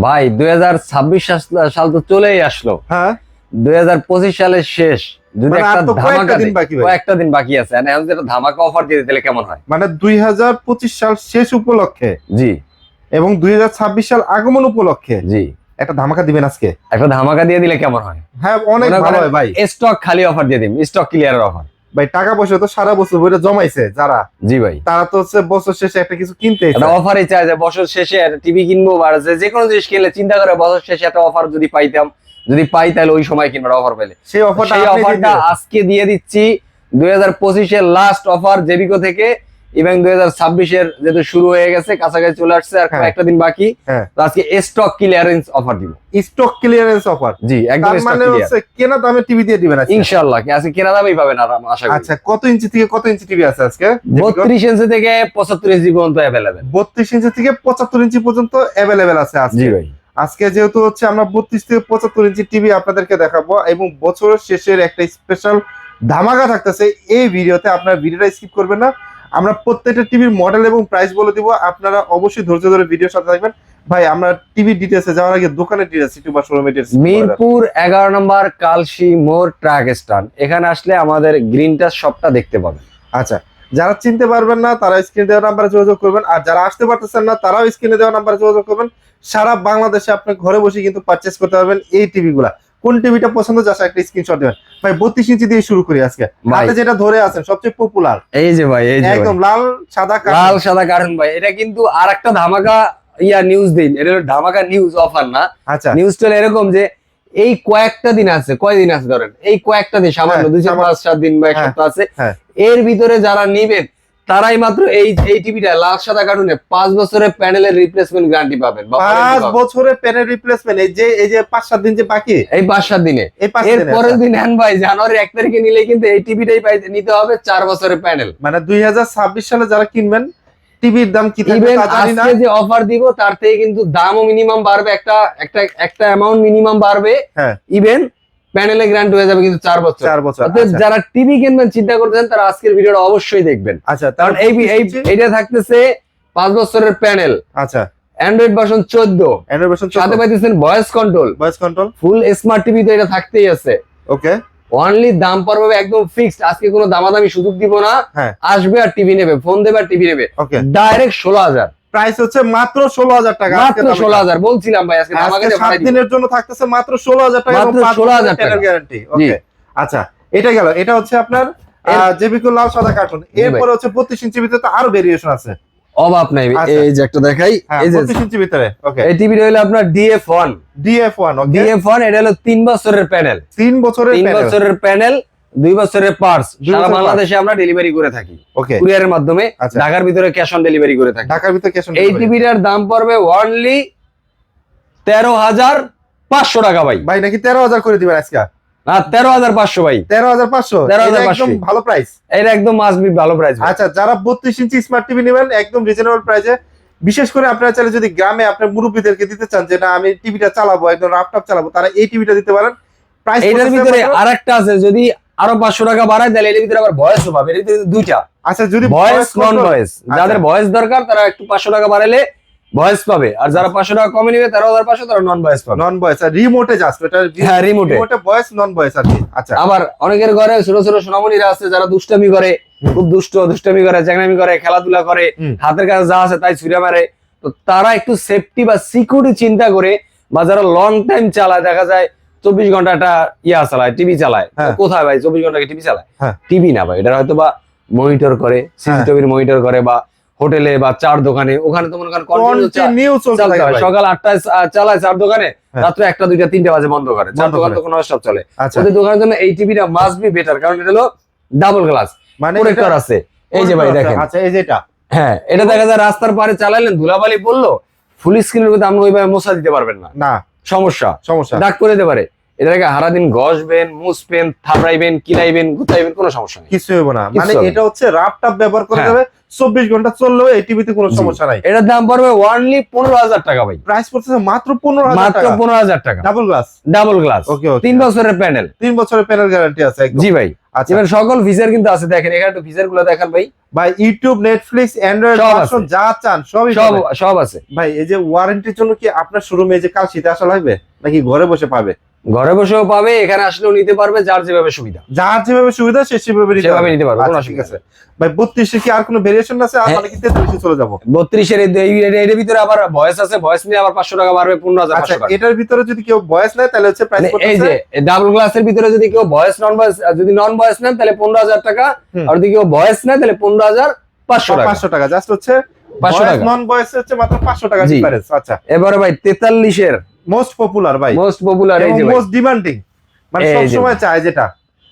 ভাই 2026 সাল তো চলেই আসলো। হ্যাঁ, 2025 সালের শেষ। যদি মানে একটা আর তো ধামাকা কয়েকটা দিন বাকি ভাই। কয়েকটা দিন বাকি আছে, এখন যেটা ধামাকা অফার দিয়ে দিলে কেমন হয়? মানে 2025 সাল শেষ উপলক্ষে জি এবং 2026 সাল আগমন উপলক্ষে জি, একটা ধামাকা দিবেন আজকে। একটা ধামাকা দিয়ে দিলে কেমন হয়? হ্যাঁ, অনেক ভালো হয় ভাই। স্টক খালি অফার দিয়ে দিন, স্টক ক্লিয়ারের অফার। ভাই টাকা পয়সা তো সারা বছর ধরে জমাইছে যারা, জি ভাই, তারা তো হচ্ছে বছর শেষে একটা কিছু কিনতে একটা অফারই চাই যে বছর শেষে একটা টিভি কিনবো বা যে কোনো জিনিস কিনলে চিন্তা করে বছর শেষে একটা অফার যদি পাইতাম, যদি পাই তাহলে ওই সময় কিনবো অফার পেলে। সেই অফারটা আজকে দিয়ে দিচ্ছি। 2025 লাস্ট অফার জেবিকো থেকে, এবং 2026 যেহেতু শুরু হয়ে গেছে, কাছাকাছি চলে আসছে, আর কয়েকটা দিন বাকি। তো আজকে স্টক ক্লিয়ারেন্স অফার দিব। Stock clearance offer? জি, একদম স্টক মানে ক্লিয়ার। হচ্ছে কেনা দামে টিভি দিয়ে দিবেন আজকে ইনশাআল্লাহ আজকে কেনা দামেই পাবেন আশা করি। আচ্ছা, কত ইঞ্চি থেকে কত ইঞ্চি টিভি আছে আজকে? 32 ইঞ্চি থেকে 75 ইঞ্চি পর্যন্ত अवेलेबल। 32 ইঞ্চি থেকে 75 ইঞ্চি পর্যন্ত अवेलेबल আছে আজকে। জি ভাই, আজকে যেহেতু হচ্ছে আমরা 32 থেকে 75 ইঞ্চি টিভি আপনাদেরকে দেখাবো এবং বছরের শেষের একটা স্পেশাল ধামাকা থাকতেছে এই ভিডিওতে, আপনারা ভিডিওটা স্কিপ করবেন না। আমরা প্রত্যেকটা টিভির মডেল এবং প্রাইস বলে দিব, আপনারা অবশ্যই ধৈর্য ধরে ভিডিওর সাথে থাকবেন। ভাই, আমরা টিভি ডিটেইলসে যাওয়ার আগে দোকানের ডিটেইলস একটু বা শোরুমের ডিটেইলস। মিরপুর 11 নম্বর কালশি মোড় ট্রাক স্ট্যান্ড, এখানে আসলে আমাদের গ্রিন টাচ শপটা দেখতে পাবেন। আচ্ছা, যারা চিনতে পারবেন না তারা স্ক্রিনে দেওয়া নাম্বারে যোগাযোগ করবেন, আর যারা আসতে পারতেছেন না তারাও স্ক্রিনে দেওয়া নাম্বারে যোগাযোগ করবেন। সারা বাংলাদেশে আপনি ঘরে বসে কিন্তু পারচেজ করতে পারবেন এই টিভি গুলা। কোন টিভিটা পছন্দ যা একটা স্ক্রিনশট দিবেন। ভাই 32 ইঞ্চি দিয়ে শুরু করি আজকে। হাতে যেটা ধরে আছেন সবচেয়ে পপুলার, এই যে ভাই, এই যে একদম লাল সাদা কার্টুন ভাই। এটা কিন্তু আরেকটা ধামাকা নিউজ দিন, এটা হলো ধামাকা নিউজ অফার না। আচ্ছা, নিউজটা এরকম যে এই কয়েকটা দিন আছে, কয়দিন আছে ধরেন, এই কয়েকটা দিন, সামান্য 2-5-7 দিন বা এক সপ্তাহ আছে, এর ভিতরে যারা নিবেন তারাই মাত্র এই টিভিটা লাল সাদা কার্টুনে 5 বছরের প্যানেলের রিপ্লেসমেন্ট গ্যারান্টি পাবেন। 5 বছরের প্যানেল রিপ্লেসমেন্ট। এই যে 5-7 দিন যে বাকি, এই 5-7 দিনে, এর পরের দিন হ্যান ভাই জানুয়ারি 1 তারিখে নিলে কিন্তু এই টিভিটাই নিতে হবে 4 বছরের প্যানেল। মানে 2026 সালে যারা কিনবেন টিভির দাম কি থাকবে তা জানি না। আজকে যে অফার দিব তার থেকে কিন্তু দামও মিনিমাম বাড়বে, একটা অ্যামাউন্ট মিনিমাম বাড়বে। ইভেন প্যানেলে গ্যারান্টি হয়ে যাবে কিন্তু 4 বছর। অতএব যারা টিভি কিনবেন চিন্তা করতেছেন তারা আজকের ভিডিওটা অবশ্যই দেখবেন। আচ্ছা, কারণ এইটা থাকতেছে 5 বছরের প্যানেল। আচ্ছা, অ্যান্ড্রয়েড ভার্সন 14, অ্যান্ড্রয়েড ভার্সন সাথে পাইতেছেন ভয়েস কন্ট্রোল। ফুল স্মার্ট টিভি তো এটা থাকতেই আছে। ওকে, অনলি দাম পড়বে একদম ফিক্সড। আজকে কোনো দামাদামি সুযোগ দিব না। আসবে আর টিভি নেবে, ফোন দেবে আর টিভি নেবে। ডাইরেক্ট 16,000 প্রাইস হচ্ছে, মাত্র 16,000 টাকা। মাত্র 16,000 বলছিলাম ভাই, আজকে ধামাকা দিয়ে 7 দিনের জন্য থাকতেছে মাত্র 16,000 টাকা এবং 16,000 টাকা গ্যারান্টি। ওকে, আচ্ছা, এটা গেল। এটা হচ্ছে আপনার জেবিকো লাল সাদা কার্টুন। এরপর হচ্ছে 32 ইঞ্চি ভিতরে তো আরো ভেরিয়েশন আছে, অভাব নাই। এই যে একটা দেখাই, এই যে 32 ইঞ্চি ভিতরে। ওকে, এই টিভিটা হলো আপনার DF1। ওকে, DF1 এটা হলো 3 বছরের প্যানেল। 3 বছরের প্যানেল, 2 বছরের পার্টস। সারা বাংলাদেশে আমরা ডেলিভারি করে থাকি কুরিয়ারের মাধ্যমে। ঢাকার ভিতরে ক্যাশ অন ডেলিভারি করে থাকি। এই টিভিটার দাম পড়বে অনলি 13,500 টাকা ভাই। ভাই নাকি 13,000 করে দিবেন আজকে? না, 13,500 ভাই। 13,500 একদম ভালো প্রাইস। এটা একদম মাস্ট বি ভালো প্রাইস। আচ্ছা, যারা 32 ইঞ্চি স্মার্ট টিভি নেবেন একদম রিজনেবল প্রাইসে, বিশেষ করে আপনারা চাইলে যদি গ্রামে আপনার মুরব্বীদেরকে দিতে চান যে না আমি টিভিটা চালাবো, একদম ল্যাপটপ চালাবো, তারা এই টিভিটা দিতে পারেন। প্রাইস এটার ভিতরে আরেকটা আছে, যদি আরো 500 টাকা বাড়ায় তাহলে এর ভিতরে আবার ভয়েসও পাবে। এর ভিতরে দুইটা। আচ্ছা, যদি ভয়েস নন ভয়েস, যাদের ভয়েস দরকার তারা একটু 500 টাকা বাড়ালে ভয়েস পাবে, আর যারা 500 টাকা কমে নেবে 13,500 তারা নন ভয়েস পাবে। নন ভয়েস আর রিমোটে জাস্ট এটা। হ্যাঁ, রিমোটে ভয়েস নন ভয়েস আর কি। আচ্ছা, আবার অনেকের ঘরে ছোট ছোট সোনামণিরা আছে যারা দুষ্টামি করে, খুব দুষ্টামি করে, চ্যাংড়ামি করে, খেলাধুলা করে, হাতের কাছে যা আছে তাই ছুঁড়ে মারে। তো তারা একটু সেফটি বা সিকিউরিটি চিন্তা করে, বা যারা লং টাইম চালায়, দেখা যায় 24 ঘন্টা একটা চালায়, টিভি চালায়। কোথায় ভাই 24 ঘন্টা টিভি চালায়? টিভি না ভাই, এটা হয়তো বা মনিটর করে, সিসিটিভির মনিটর করে, বা হোটেলে বা চার দোকানে, ওখানে তো মনে করেন সকাল 8টায় চালায় চার দোকানে, রাত্রে 1টা 2টা 3টে বাজে বন্ধ করে। চার দোকান তো কোনো সব চলে। ওদের দোকানের জন্য এই টিভিটা মাস্ট বি বেটার, কারণ এটা হলো ডাবল গ্লাস প্রোটেক্টর আছে। এই যে ভাই দেখেন, আচ্ছা, এই যেটা, হ্যাঁ, এটা দেখা যায় রাস্তার পারে চালাইলেন, ধুলাবালি পড়লো, ফুল স্ক্রিনের মধ্যে আপনি ওইভাবে মোছা দিতে পারবেন না, সমস্যা দাগ করে দিতে পারে। এটাকে সারাদিন ঘষবেন, মুছবেন, থাবড়াইবেন, কিলাইবেন, গুতাইবেন, কোনো সমস্যা নেই, কিছু হবে না। মানে এটা হচ্ছে ল্যাপটপ ব্যবহার করা যাবে, 24 ঘন্টা চললেও এই টিভিতে কোনো সমস্যা নাই। এটার দাম পড়বে অনলি 15,000 টাকা ভাই। প্রাইস পড়ছে মাত্র 15,000 টাকা। Double glass. ওকে, 3 বছরের প্যানেল, 3 বছরের প্যানেল গ্যারান্টি আছে একদম। জি ভাই। আচ্ছা এবার সকল ফিচার কিন্তু আছে, দেখেন এখানে একটু ফিচার গুলো দেখেন ভাই। ভাই ইউটিউব, নেটফ্লিক্স, অ্যান্ড্রয়েড সব ভার্সন আছে। যা চান সবই সব পাবেন। সব আছে। ভাই এই যে ওয়ারেন্টির জন্য কি আপনার শোরুমে যে কাল শীতে আসা লাগবে নাকি ঘরে বসে পাবে? ঘরে বসেও পাবে, এখানে আসলেও নিতে পারবে, যার যেভাবে সুবিধা যার যেভাবে সুবিধা সে সেভাবে সেভাবে নিতে পারবে, কোনো আচ্ছা, ঠিক অসুবিধা আছে ভাই। 32 কি আর কোনো ভেরিয়েশন আছে, আর হ্যাঁ। মানে কি 33 চলে যাব? 32-এর এর ভিতরে আবার ভয়েস আছে, ভয়েস নিয়ে আবার 500 টাকা বাড়বে, 15,500 আচ্ছা টাকা। এটার ভিতরে যদি কেউ ভয়েস নেয় তাহলে হচ্ছে প্রাইস মানে এই যে ডাবল গ্লাসের ভিতরে যদি কেউ ভয়েস নন ভয়েস, যদি নন ভয়েস নেন তাহলে 15,000 টাকা, আর যদি কেউ ভয়েস নেয় তাহলে 15,500 টাকা। 500 টাকা জাস্ট হচ্ছে 500 টাকা। নন ভয়েস হচ্ছে মাত্র 500 টাকা জি। ডিফারেন্স। আচ্ছা এবারে ভাই 43-এর মোস্ট পপুলার ভাই, মোস্ট পপুলার, এই যে ভাই মোস্ট ডিমান্ডিং, মানে এই সব যে সময় চায় যেটা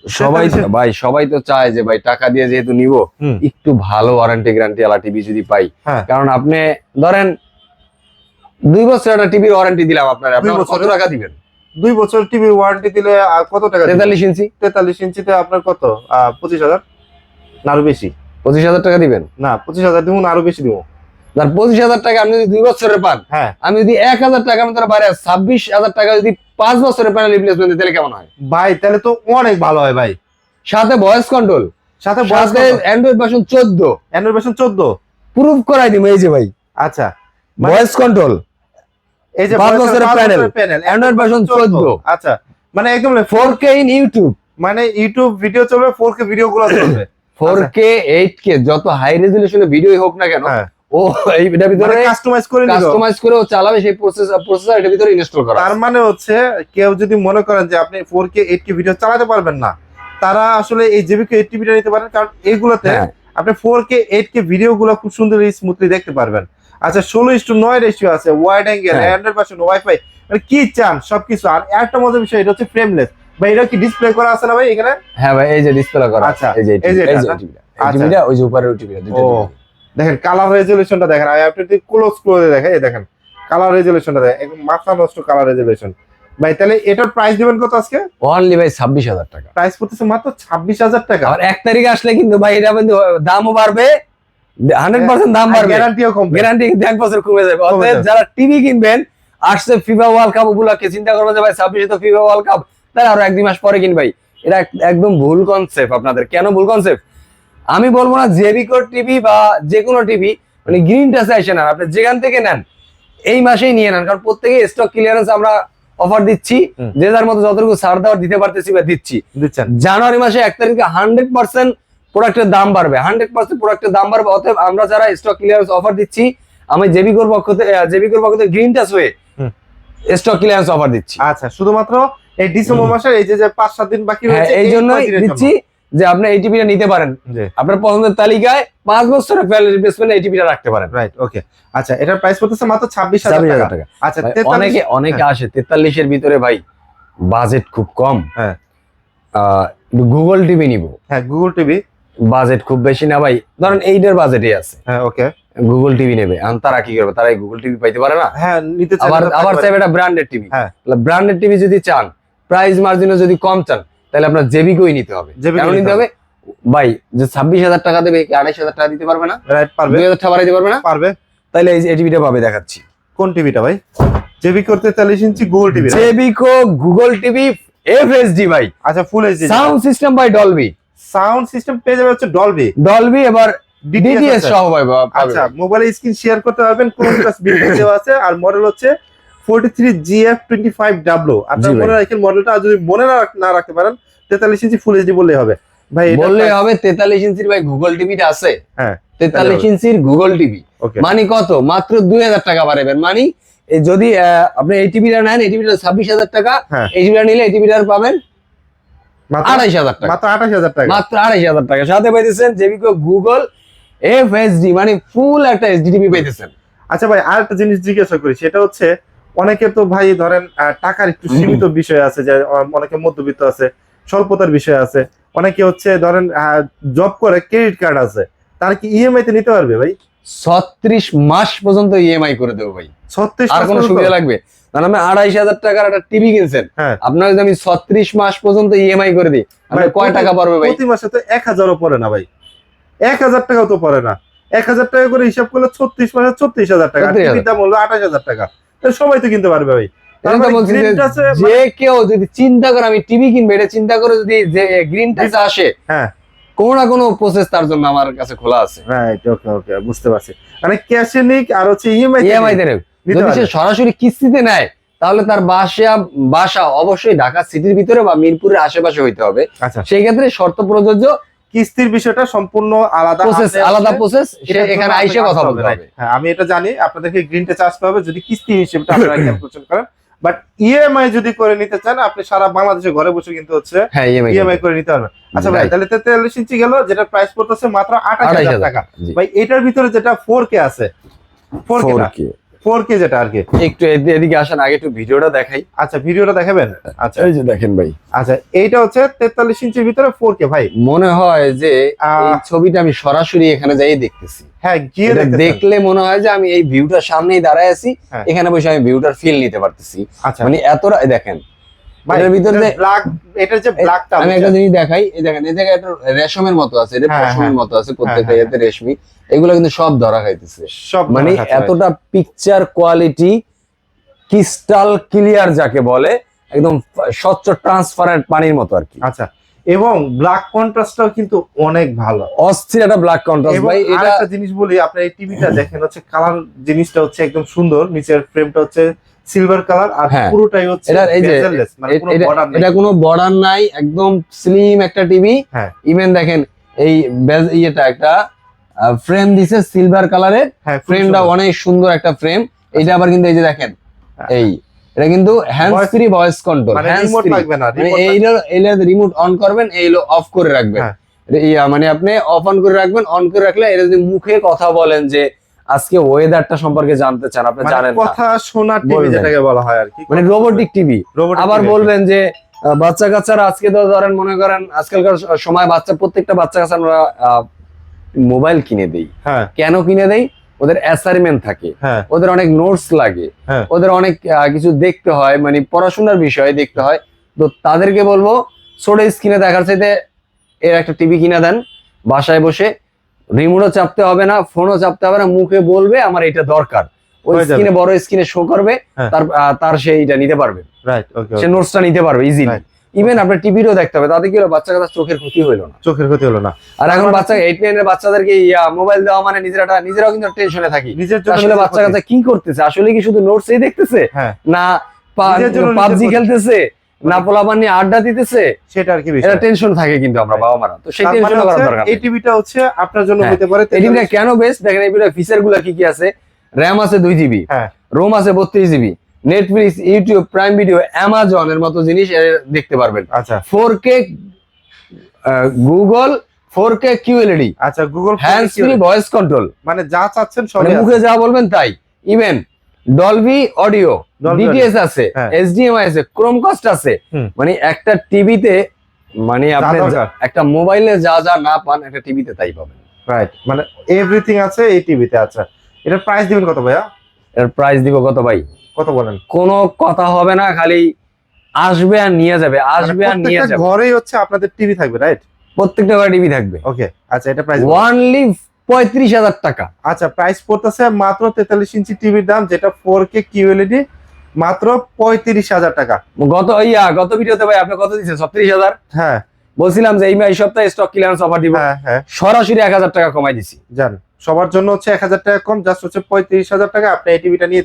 সবাই তো ভাই, সবাই তো চায় যে ভাই টাকা দিয়ে যেহেতু নিব হুম। একটু ভালো ওয়ারেন্টি গ্যারান্টি ওয়ালা টিভি যদি পাই। হ্যাঁ। কারণ আপনি ধরেন 2 বছর একটা টিভির ওয়ারেন্টি দিলাম আপনার, আপনি 2 কত বছরের? টাকা দিবেন? 2 বছর টিভি ওয়ারেন্টি দিলে আর কত টাকা দিবেন? 43 ইঞ্চি 43 ইঞ্চিতে আপনার কত 25,000 না আরো বেশি? 25,000 টাকা দিবেন। না 25,000 দিব না আরো বেশি দিব। আর 25,000 টাকা আপনি যদি 2 বছরের পান, হ্যাঁ আমি যদি 1,000 টাকা আমি তার বাইরে 26,000 টাকা যদি 5 বছরের প্যানেল রিপ্লেসমেন্ট দিই তাহলে কেমন হয়? ভাই তাহলে তো অনেক ভালো হয় ভাই। সাথে ভয়েস কন্ট্রোল, সাথে সাথে Android version 14 Android version 14। Proof করাই দিম, এই যে ভাই আচ্ছা ভয়েস কন্ট্রোল, এই যে 5 বছরের প্যানেল, অ্যান্ড্রয়েড ভার্সন 14। আচ্ছা মানে একদম 4K ইন ইউটিউব, মানে ইউটিউব ভিডিও চলবে, 4K ভিডিও গুলো চলবে। 4K 8K যত হাই রেজুলেশনের ভিডিওই হোক না কেন, হ্যাঁ ও এটার ভিতরে কাস্টমাইজ করে নিল। কাস্টমাইজ করে ও চালাবে, সেই প্রসেসর এটার ভিতরে ইনস্টল করা তার আছে। মানে হচ্ছে কেউ যদি মনে করেন যে আপনি 4K 8K ভিডিও চালাতে পারবেন না, তারা আসলে এই জেবিকো 8 টিভিটা নিতে পারেন, কারণ এইগুলোতে হ্যাঁ। আপনি 4K 8K ভিডিও গুলো খুব সুন্দর স্মুথলি দেখতে পারবেন। আচ্ছা 16:9 রেশিও আছে, ওয়াইড অ্যাঙ্গেল, হ্যাঁ। অ্যান্ড্রয়েড ভার্সন, ওয়াইফাই, মানে কি চান সবকিছু। আর একটা মজার বিষয় এটা হচ্ছে ফ্রেমলেস। ভাই এটা কি ডিসপ্লে করা আছে না ভাই এখানে? হ্যাঁ ভাই এই যে ডিসপ্লে করা আচ্ছা, এই যে এই যে এটা না? টিভিটা, আচ্ছা। টিভিটা ওই যে উপরের টিভিটা, দুটো ও TV। দেখেন কালার রেজুলেশনটা দেখেন, আমি আপনি ক্লোজ ক্লোজে দেখেন, এই দেখেন কালার রেজুলেশনটা দেখেন, একদম মাথা নষ্ট কালার রেজুলেশন। ভাই তাহলে এটার প্রাইস দিবেন কত আজকে? অনলি ভাই 26,000 টাকা। প্রাইস পড়তেছে মাত্র 26,000 টাকা। আর 1 তারিখে আসলে কিন্তু ভাই এটা কিন্তু দামও বাড়বে, 100% দাম বাড়বে, গ্যারান্টিও কম। গ্যারান্টি কিন্তু 1 বছর কমে যাবে। কমে অতএব যাবে। যারা টিভি কিনবেন, আসছে ফিফা ওয়ার্ল্ড কাপ উপলক্ষে, চিন্তা করবেন যে ভাই 26-এ তো ফিফা ওয়ার্ল্ড কাপ, তাহলে আরো 1-2 মাস পরে কিনবাই। এটা একদম ভুল কনসেপ্ট আপনাদের। কেন ভুল কনসেপ্ট? আমি বলবো না জেবিকো টিভি বা যে কোনো টিভি মানে গ্রিন টাচে আসে না, আপনি যেখান থেকে নেন এই মাসেই নিয়ে নেন, কারণ প্রত্যেকে স্টক ক্লিয়ারেন্স আমরা অফার দিচ্ছি, হুম। যে যার মতো যতটুকু ছাড় দেওয়ার দিতে পারতেছি বা দিচ্ছি। দিচ্ছেন জানুয়ারি মাসে 1 তারিখে 100% প্রোডাক্টের দাম বাড়বে, 100% প্রোডাক্টের দাম বাড়বে। অতএব আমরা যারা স্টক ক্লিয়ারেন্স অফার দিচ্ছি, আমি জেবিকোর পক্ষ থেকে গ্রিন টাচ হয়ে হুম। স্টক ক্লিয়ারেন্স অফার দিচ্ছি। আচ্ছা শুধুমাত্র এই ডিসেম্বর মাসের এই যে 5-7 দিন বাকি হ্যাঁ, রয়েছে এই জন্যই কয়দিনের জন্য? দিচ্ছি যে আপনি এই টিভিটা নিতে পারেন, জি আপনার পছন্দের তালিকায় 5 বছরের ফেল রিপ্লেসমেন্ট এই টিভিটা রাখতে পারেন। Right okay. আচ্ছা এটার প্রাইস পড়তেছে মাত্র 26,000 26,000 টাকা। টাকা। আচ্ছা ভাই, 43 অনেকে আসে 43-এর ভিতরে ভাই বাজেট খুব কম, হ্যাঁ গুগল টিভি নিব, হ্যাঁ গুগল টিভি, বাজেট খুব বেশি না ভাই, ধরেন 8-এর বাজেটই আছে, হ্যাঁ ওকে, গুগল টিভি নেবে, এখন তারা কি করবে? তারা গুগল টিভি পাইতে পারে না, হ্যাঁ নিতে চাই আবার চাইবে এটা ব্র্যান্ডেড টিভি। হ্যাঁ। ব্র্যান্ডেড টিভি যদি চান, প্রাইস মার্জিনও যদি কম চান, তাহলে আপনার জেবিকোই নিতে হবে। জেবিকো কেন নিতে নিতে হবে ভাই? যে 26,000 টাকা দেবে, 28,000 টাকা দিতে পারবে না? রাইট পারবে 2,000 টাকা বাড়াইতে পারবে না? পারবে। তাহলে এই টিভিটা পাবে, দেখাচ্ছি। কোন টিভিটা ভাই? জেবিকো 43 ইঞ্চি গুগল টিভি। জেবিকো গুগল টিভি এফএসডি ভাই, আচ্ছা full HD sound system by Dolby, sound system পেয়ে যাবে হচ্ছে ডলবি ডলবি এবার ডিটিএস আছে। সহ ভাই পাবে। আচ্ছা মোবাইলে স্ক্রিন শেয়ার করতে পারবেন, কোন প্লাস বিল দেওয়া আছে। আর মডেল হচ্ছে 43GF25W। আপনার জি ভাই। মনে রাখেন মডেলটা, আর যদি মনে না রাখতে পারেন 43 ইঞ্চি ফুল এইচডি বললেই হবে ভাই। এটা বললে হবে 43 ইঞ্চির ভাই গুগল টিভিটা আছে, হ্যাঁ 43 ইঞ্চির গুগল টিভি, ওকে মানে কত? মাত্র 2,000 টাকা বাড়াবেন। মানে যদি আপনি এই টিভিটা নেন, এই টিভিটা 26,000 টাকা, হ্যাঁ। এই টিভিটা নিলে এই টিভিটার পাবেন মাত্র 28,000 টাকা, মাত্র 28,000 টাকা। মাত্র 28,000 টাকা। সাথে পাইতেছেন জেবিকো গুগল এফএসডি, মানে ফুল একটা এইচডি টিভি পাইতেছেন। আচ্ছা ভাই আর একটা জিনিস জিজ্ঞাসা করি, সেটা হচ্ছে অনেকের তো ভাই ধরেন টাকার একটু সীমিত বিষয় আছে, যে অনেকে মধ্যবিত্ত আছে, স্বল্পতার বিষয় আছে, অনেকে হচ্ছে ধরেন জব করে, ক্রেডিট কার্ড আছে, তার কি ইএমআই তে নিতে পারবে ভাই? 36 মাস পর্যন্ত ইএমআই করে দেবো ভাই। 36 আর মাস কোনো পর্যন্ত? সুবিধা লাগবে? কারণ আমি 28,000 টাকার একটা টিভি কিনছেন, হ্যাঁ আপনার যদি আমি 36 মাস পর্যন্ত ইএমআই করে দিই, আপনার কয় টাকা পড়বে ভাই? প্রতি মাসে তো 1,000ও পড়ে না ভাই, 1,000 টাকাও তো পড়ে না। 1,000 টাকা করে হিসাব করলে 36 মাসে 36,000 টাকা, 36,000 টিভির দাম হলো 28,000 টাকা, তাহলে সবাই তো কিনতে পারবে ভাই। আমি তো বলছি যে যে কেউ যদি চিন্তা করে আমি টিভি কিনবে, এটা চিন্তা করে যদি যে গ্রিন টাচে আসে, হ্যাঁ কোনো না কোনো প্রসেস তার জন্য আমার কাছে খোলা আছে। রাইট, ওকে ওকে, বুঝতে পারছি। মানে ক্যাশে নিক আর হচ্ছে ইএমআই তে নেব। যদি সে সরাসরি কিস্তিতে নেয় তাহলে তার বাসা অবশ্যই ঢাকা সিটির ভিতরে বা মিরপুরের আশেপাশে হইতে হবে। আচ্ছা, সেই ক্ষেত্রে শর্ত প্রযোজ্য, কিস্তির বিষয়টা সম্পূর্ণ আলাদা প্রসেস আলাদা প্রসেস, সে এখানে আইসে কথা বলতে হবে। হ্যাঁ আমি এটা জানি, আপনাদেরকে গ্রিন টাচ আসতে হবে যদি কিস্তি হিসেবে আপনারা ক্যালকুলেশন করেন। বাট ইএমআই যদি করে নিতে চান আপনি সারা বাংলাদেশে ঘরে বসে কিন্তু হচ্ছে হ্যাঁ ইএমআই করে নিতে পারবেন। আচ্ছা ভাই, তাহলে 43 ইঞ্চি গেল, যেটা প্রাইস পড়তেছে মাত্র 28,000 টাকা। ভাই এটার ভিতরে যেটা 4K আছে, 4K যেটা আর কি, একটু এদিকে আসেন, আগে একটু ভিডিওটা দেখাই। আচ্ছা ভিডিওটা দেখাবেন। আচ্ছা এই যে দেখেন ভাই, আচ্ছা এইটা হচ্ছে 43 ইঞ্চির ভিতরে 4K ভাই। মনে হয় যে এই ছবিটা আমি সরাসরি এখানে যাই দেখতেছি। হ্যাঁ গিয়ে দেখলে মনে হয় যে আমি এই ভিউটার সামনেই দাঁড়ায় আছি, এখানে বসে আমি ভিউটার ফিল নিতে পারতেছি। আচ্ছা মানে এতটা দেখেন এর ভিতরে ব্ল্যাক, এটা যে ব্ল্যাকটা আমি একটা জিনিস দেখাই, এই দেখেন এই জায়গায় একটা রেশমের মতো আছে, এটা পশমের মতো আছে, প্রত্যেকটা এতে রেশমি, এগুলো কিন্তু সব ধরা খাইতেছে। মানে এতটা পিকচার কোয়ালিটি ক্রিস্টাল ক্লিয়ার যাকে বলে, একদম স্বচ্ছ ট্রান্সপারেন্ট পানির মতো আর কি। আচ্ছা, এবং ব্ল্যাক কন্ট্রাস্টটাও কিন্তু অনেক ভালো, অস্থির একটা ব্ল্যাক কন্ট্রাস্ট ভাই। এটা একটা জিনিস বলি, আপনার এই টিভিটা দেখেন হচ্ছে কালার জিনিসটা হচ্ছে একদম সুন্দর, নিচের ফ্রেমটা হচ্ছে সিলভার কালার আর পুরোটাই হচ্ছে বেজেললেস, মানে কোনো বর্ডার নাই, এটা কোনো বর্ডার নাই, একদম স্লিম একটা টিভি। হ্যাঁ ইভেন দেখেন এই ইয়েটা একটা ফ্রেম দিছে সিলভার কালারের, ফ্রেমটা অনেক সুন্দর একটা ফ্রেম। এটা আবার কিন্তু এই যে দেখেন এই এটা কিন্তু হ্যান্ডস ফ্রি ভয়েস কন্ট্রোল, মানে হ্যান্ডস রিমোট ফ্রি, লাগবে না, মানে এইটা রিমোট অন করবেন, এইলো অফ করে রাখবেন। মানে আপনি অফ অন করে রাখবেন, অন করে রাখলে এটা যদি মুখে কথা বলেন যে আজকে ওয়েদারটা সম্পর্কে জানতে চান, আপনি জানেন না, কথা শোনার টিভি যেটাকে বলা হয় আর কি, মানে রোবোটিক টিভি। আবার বলবেন যে বাচ্চা কাচ্চারা আজকে তো ধরেন মনে করেন আজকালকার সময় প্রত্যেকটা বাচ্চা কাচ্চা আমরা মোবাইল কিনে দেই। কেন কিনে দেই? ওদের অ্যাসাইনমেন্ট থাকে, ওদের অনেক নোটস লাগে, ওদের অনেক কিছু দেখতে হয়, মানে পড়াশোনার বিষয়ে দেখতে হয়। তো তাদেরকে বলবো ছোট স্ক্রিনে দেখার চাইতে এর একটা টিভি কিনে দেন, বাসায় বসে রিমোটও চাপতে হবে না, ফোনও চাপতে হবে না, মুখে বলবে আমার এটা দরকার, ওই স্ক্রিনে বড় স্ক্রিনে শো করবে, তার সে এটা নিতে পারবে, সে নোটসটা নিতে পারবে ইজিলি। ইভেন আপনার টিভিরও দেখতে হবে, তাতে কি হলো বাচ্চা কাচ্চা চোখের ক্ষতি হইলো না, আর এখন বাচ্চা 8, 9 এর বাচ্চাদেরকে মোবাইল দেওয়া মানে নিজেরাও কিন্তু টেনশনে থাকি, আসলে বাচ্চা কাচ্চা কি করতেছে, আসলে কি শুধু নোটসই দেখতেছে না পাবজি খেলতেছে না পোলাপান নিয়ে আড্ডা দিতেছে, সেটা আর কি এটা টেনশন থাকে কিন্তু আমরা বাবা মারা। তো সেই টেনশন করার দরকার নেই। এই টিভিটা হচ্ছে আপনার জন্য হতে পারে। এই টিভিটা কেন বেস্ট দেখেন, এই ফিচার গুলো কি কি আছে। র‍্যাম আছে 2 জিবি, রোম আছে 32 GB, Netflix, YouTube, prime video, Amazon এর মতো জিনিস দেখতে পারবেন। আচ্ছা 4K গুগল 4K QLED, আচ্ছা Google hands free voice control, মানে যা চাচ্ছেন সব মুখে যা বলবেন তাই। ইভেন ডলবি অডিও, ডিটিএস আছে, HDMI আছে, ক্রোমকাস্ট আছে, মানে একটা টিভিতে মানে আপনি একটা মোবাইলে যা যা না পান একটা টিভিতে তাই পাবেন। রাইট, মানে এভরিথিং আছে এই টিভিতে। আচ্ছা এটার প্রাইস দিবেন কত ভাইয়া? এর প্রাইস দিব কত ভাই? কত বলেন? কোনো কথা হবে না, খালি আসবে আর নিয়ে যাবে, আসবে আর নিয়ে যাবে। ঘরেই হচ্ছে আপনাদের টিভি থাকবে, রাইট? প্রত্যেকটা ঘরে টিভি থাকবে। ওকে আচ্ছা, এটা প্রাইস অনলি 35,000 টাকা। আচ্ছা প্রাইস পড়তেছে মাত্র 43 ইঞ্চি টিভির দাম, যেটা 4K QLED, মাত্র 35,000 টাকা। গত ভিডিওতে ভাই আপনি কত দিয়েছেন? 36,000। হ্যাঁ বলছিলাম যে এই সপ্তাহে স্টক ক্লিয়ারেন্স অফার দিব, সরাসরি 1,000 টাকা কমাই দিছি। জান সবার জন্য হচ্ছে 1,000 টাকা কম, জাস্ট হচ্ছে 35,000 টাকা আপনি এই টিভিটা নিয়ে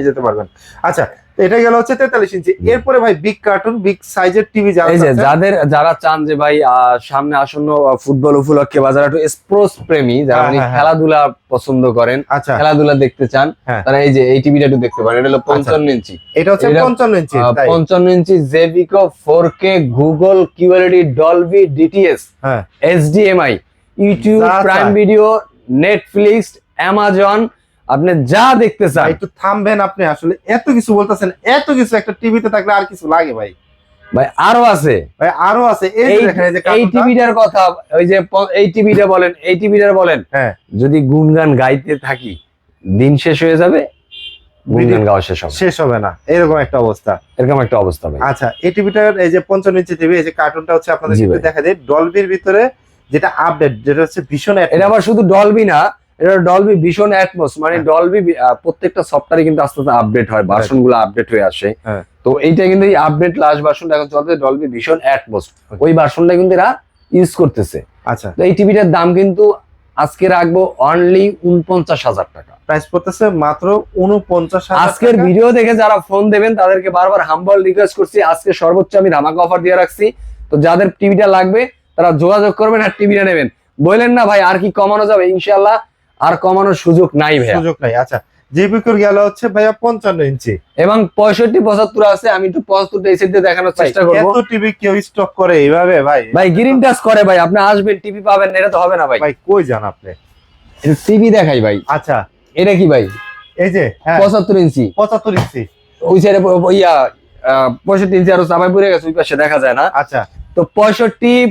যেতে পারবেন। আচ্ছা এটা গেল হচ্ছে 43 ইঞ্চি। এরপরে ভাই বিগ কার্টুন, বিগ সাইজের টিভি যারা চান যে ভাই সামনে আসন্ন ফুটবল উপলক্ষে বা যারা একটু স্পোর্টস প্রেমী, যারা খেলাধুলা পছন্দ করেন, খেলাধুলা দেখতে চান, তারা এই টিভিটা একটু দেখতে পারেন। এটা হলো 55 ইঞ্চি। এটা হচ্ছে 55 ইঞ্চি, 55 ইঞ্চি জেভিকো 4K Google QLED Dolby DTS, HDMI, YouTube, prime video, Netflix, Amazon, আপনি যা দেখতে চান। একটু থামবেন, আপনি আসলে এত কিছু বলতেছেন, এত কিছু একটা টিভিতে থাকলে আর কিছু লাগে ভাই? ভাই আরো আছে, ভাই আরো আছে। এই টিভিটার কথা, ওই যে এই টিভিটা বলেন, এই টিভিটার বলেন, যদি গুনগান গাইতে থাকি দিন শেষ হয়ে যাবে, গুনগান গাওয়া শেষ হবে না, এরকম একটা অবস্থা ভাই। আচ্ছা এই টিভিটার এই যে 55 ইঞ্চি টিভি, এই যে কার্টুনটা হচ্ছে আপনাদের দেখা যায় ডলবির ভিতরে, যেটা আপডেট, যেটা হচ্ছে ভীষণ। এটা আবার শুধু ডলবি না, এটা ডলবি ভিশন অ্যাটমস, মানে হ্যাঁ। ডলবি প্রত্যেকটা সফটওয়্যারে কিন্তু আস্তে আস্তে আপডেট হয়, ভার্সন গুলো আপডেট হয়ে আসে। হ্যাঁ। তো এইটা কিন্তু এই আপডেট লাস্ট ভার্সনটা এখন চলছে ডলবি ভিশন অ্যাটমস, ওই ভার্সনটা কিন্তু এরা ইউজ করতেছে। আচ্ছা, তো এই টিভিটার দাম কিন্তু আজকে রাখবো অনলি 49,000 টাকা। প্রাইস পড়তেছে মাত্র 49,000 আজকের টাকা। ভিডিও দেখে যারা ফোন দেবেন তাদেরকে বারবার হাম্বল রিকোয়েস্ট করছি, আজকে সর্বোচ্চ আমি ধামাকা অফার দিয়ে রাখছি। তো যাদের টিভিটা লাগবে তারা যোগাযোগ করবেন আর টিভিটা নেবেন। বললেন না ভাই আর কি কমানো যাবে, ইনশাআল্লাহ আর কমানোর সুযোগ নাই ভাই, সুযোগ নাই। আচ্ছা, জেবিকোর গেল হচ্ছে ভাইয়া 55 ইঞ্চি এবং 65-75 আছে। আমি একটু 75টা এই সাইড দিয়ে দেখানোর চেষ্টা করব। এত টিভি কেউ স্টক করে এইভাবে ভাই? ভাই গ্রিন টাচ করে ভাই, আপনি আসবেন টিভি পাবেন, এটা তো হবে না ভাই। ভাই কই যান আপনি? টিভি দেখাই ভাই। আচ্ছা, এটা কি ভাই? এই যে হ্যাঁ 75 ইঞ্চি, 75 ইঞ্চি। ওই সাইডে ইয়া 65 ইঞ্চি আরো চাপাই পড়ে গেছে, ওই পাশে দেখা যায় না। আচ্ছা, তো 65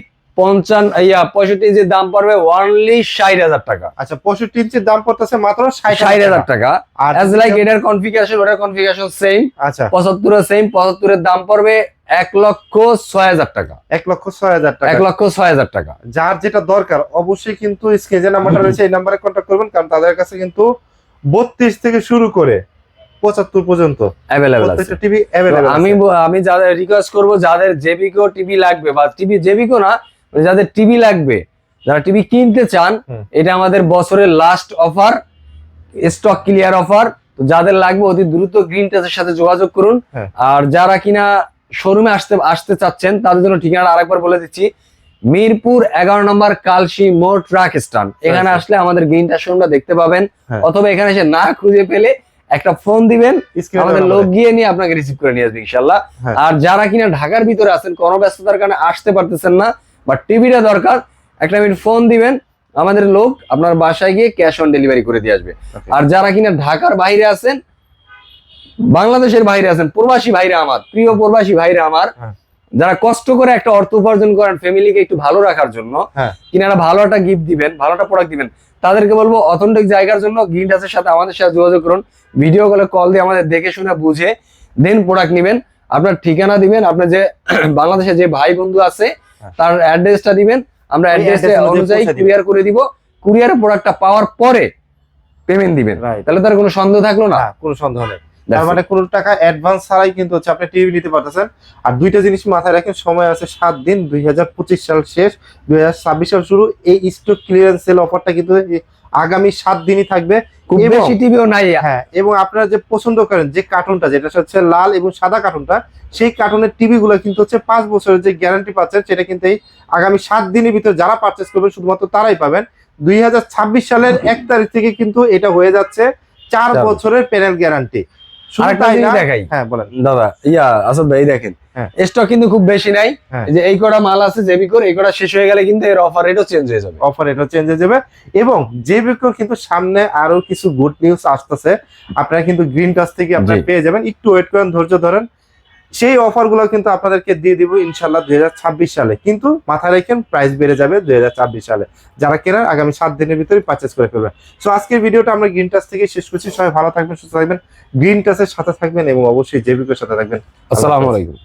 ইঞ্চির দাম পড়বে অনলি 60,000 টাকা। আচ্ছা 65 ইঞ্চির দাম পড়তেছে মাত্র 60,000 টাকা। আর অ্যাজ লাইক এটার কনফিগারেশন ওটার কনফিগারেশন সেম। আচ্ছা 75 এর সেম, 75 এর দাম পড়বে 1,06,000 টাকা। 1,06,000 টাকা। 1,06,000 টাকা। যার যেটা দরকার অবশ্যই কিন্তু স্ক্রিনে নাম্বারটা রয়েছে, এই নাম্বারে কন্ট্যাক্ট করবেন, কারণ তাদের কাছে কিন্তু 32 থেকে শুরু করে 75 পর্যন্ত অ্যাভেলেবল আছে। প্রত্যেকটা টিভি अवेलेबल তো আমি যাদের রিকোয়েস্ট করব, যাদের জেবিকো টিভি লাগবে বা টিভি জেবিকো না, মানে যাদের টিভি লাগবে, যারা টিভি কিনতে চান, এটা আমাদের বছরের last offer, stock clear offer. তো যাদের লাগবে অতি দ্রুত গ্রিন টাচের সাথে যোগাযোগ করুন। হ্যাঁ। আর যারা কিনা শোরুমে আসতে চাচ্ছেন তাদের জন্য ঠিকানা আরেকবার বলে দিচ্ছি, মিরপুর 11 নম্বর কালসি মোড় ট্রাক স্ট্যান্ড। এখানে আসলে আমাদের গ্রিন টাচ শোরুমটা দেখতে পাবেন, হ্যাঁ। অথবা এখানে এসে না খুঁজে পেলে একটা ফোন দিবেন, স্ক্রিনে আমাদের লোক গিয়ে নিয়ে আপনাকে রিসিভ করে নিয়ে আসবে ইনশাল্লাহ। হ্যাঁ। আর যারা কিনা ঢাকার ভিতরে আছেন, কোনো ব্যস্ততার কারণে আসতে পারতেছেন না বা টিভিটা দরকার, একটা মিনিট ফোন দিবেন, আমাদের লোক আপনার বাসায় গিয়ে ক্যাশ অন ডেলিভারি করে দিয়ে আসবে। Okay. আর যারা কিনা ঢাকার বাইরে আছেন, বাংলাদেশের বাইরে আছেন, প্রবাসী ভাইরা আমার, প্রিয় প্রবাসী ভাইরা আমার, হ্যাঁ। যারা কষ্ট করে একটা অর্থ উপার্জন করেন ফ্যামিলিকে একটু ভালো রাখার জন্য, হ্যাঁ। কিনারা ভালো একটা গিফট দিবেন, ভালো একটা প্রোডাক্ট দিবেন, তাদেরকে বলবো অথেন্টিক জায়গার জন্য গ্রিন টাচের সাথে আমাদের সাথে যোগাযোগ করুন। ভিডিও কলে কল দিয়ে আমাদের দেখে শুনে বুঝে দেন প্রোডাক্ট নেবেন। আপনার ঠিকানা দিবেন, আপনার যে বাংলাদেশে যে ভাই বন্ধু আছে তার অ্যাড্রেসটা দিবেন, আমরা অ্যাড্রেস অনুযায়ী কুরিয়ার করে দিব। কুরিয়ারে প্রোডাক্টটা পাওয়ার পরে পেমেন্ট দিবেন, Right. তাহলে তার কোনো সন্দেহ থাকলো না। না, কোনো সন্দেহ নেই। তার মানে কোনো টাকা অ্যাডভান্স ছাড়াই কিন্তু হচ্ছে আপনি টিভি নিতে পারতেছেন। আর দুইটা জিনিস মাথায় রাখেন, সময় আছে 7 দিন, 2025 সাল শেষ, 2026 সাল শুরু। এই স্টক ক্লিয়ারেন্স সেল অফারটা কিন্তু আগামী 7 দিনই থাকবে। খুব এবং বেশি টিভিও নাই। হ্যাঁ, এবং আপনারা যে পছন্দ করেন যে কার্টুনটা, যেটা হচ্ছে লাল এবং সাদা কার্টুনটা, সেই কার্টুনের টিভি গুলো কিন্তু হচ্ছে 5 বছরের যে গ্যারান্টি পাচ্ছেন, সেটা কিন্তু এই আগামী 7 দিনের ভিতরে যারা পারচেস করবেন শুধুমাত্র তারাই পাবেন। 2026 সালের 1 তারিখ থেকে কিন্তু এটা হয়ে যাচ্ছে 4 বছরের প্যানেল গ্যারান্টি। শুধু আরেকটা তাই জিনিস না, দেখাই হ্যাঁ বলেন। দাদা, আসাদ ভাই দেখেন, হ্যাঁ। স্টক কিন্তু খুব বেশি নাই। হ্যাঁ। এই যে এই কটা মাল আছে জেবিকোর, এই কটা শেষ হয়ে গেলে কিন্তু এর অফার রেটও চেঞ্জ হয়ে যাবে। অফার এটা চেঞ্জ হয়ে যাবে। এবং জেবিকোর কিন্তু সামনে আরো কিছু গুড নিউজ আসতেছে, আপনারা কিন্তু গ্রিন টাচ থেকে আপনারা জি। পেয়ে যাবেন। একটু ওয়েট করেন, ধৈর্য ধরেন, সেই অফারগুলো কিন্তু আপনাদেরকে দিয়ে দিব ইনশাল্লাহ 2026 সালে। কিন্তু মাথায় রাখেন প্রাইস বেড়ে যাবে 2026 সালে। যারা কেনার আগামী 7 দিনের ভিতরে পারচেজ করে ফেলবেন। সো আজকের ভিডিওটা আমরা গ্রিন টাচ থেকে শেষ করছি। সবাই ভালো থাকবেন, সুস্থ থাকবেন, গ্রিন টাচের সাথে থাকবেন এবং অবশ্যই জেবিকোর সাথে থাকবেন। আসসালামু আলাইকুম।